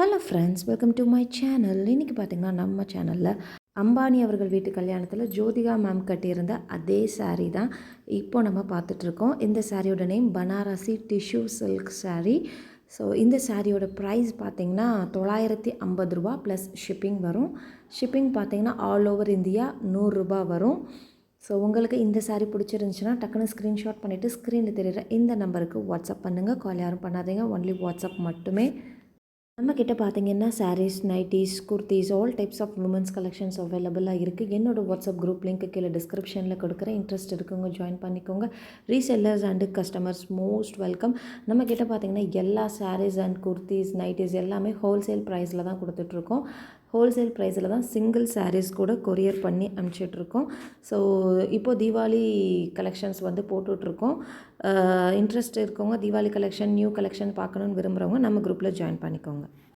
Hello friends, welcome to my channel. இன்றைக்கி பார்த்திங்கன்னா நம்ம சேனலில் அம்பானி அவர்கள் வீட்டு கல்யாணத்தில் ஜோதிகா மேம் கட்டியிருந்த அதே saree தான் இப்போ நம்ம பார்த்துட்ருக்கோம். இந்த சாரியோட name Banarasi tissue silk saree. So இந்த சாரியோட ப்ரைஸ் பார்த்திங்கன்னா ரூ. 950 ப்ளஸ் ஷிப்பிங் வரும். ஷிப்பிங் பார்த்திங்கன்னா ஆல் ஓவர் இந்தியா ரூ. 100 வரும். ஸோ உங்களுக்கு இந்த saree பிடிச்சிருந்துச்சுன்னா டக்குன்னு ஸ்க்ரீன்ஷாட் பண்ணிவிட்டு ஸ்க்ரீனில் தெரியுற இந்த நம்பருக்கு வாட்ஸ்அப் பண்ணுங்கள். கால் யாரும் பண்ணாதீங்க, ஒன்லி வாட்ஸ்அப் மட்டுமே. நம்மக்கிட்ட பார்த்தீங்கன்னா sarees, nighties, kurtis, all types of women's collections அவைலபிளாக இருக்குது. என்னோடய வாட்ஸ்அப் குரூப் லிங்க் கீழே டிஸ்கிரிப்ஷனில் கொடுக்குறேன். இன்ட்ரெஸ்ட் இருக்கவங்க ஜாயின் பண்ணிக்கோங்க. Resellers and customers most welcome. நம்மக்கிட்ட பார்த்தீங்கன்னா எல்லா சாரீஸ் அண்ட் குர்த்திஸ், நைட்டிஸ் எல்லாமே ஹோல்சேல் ப்ரைஸில் தான் கொடுத்துட்ருக்கோம். ஹோல்சேல் ப்ரைஸில் தான் சிங்கிள் சாரீஸ் கூட கொரியர் பண்ணி அனுப்பிச்சிட்ருக்கோம். ஸோ இப்போது தீபாவளி கலெக்ஷன்ஸ் வந்து போட்டுட்ருக்கோம். இன்ட்ரெஸ்ட் இருக்கவங்க தீபாவளி கலெக்ஷன், நியூ கலெக்ஷன் பார்க்கணுன்னு விரும்புகிறவங்க நம்ம குரூப்பில் ஜாயின் பண்ணிக்கோங்க.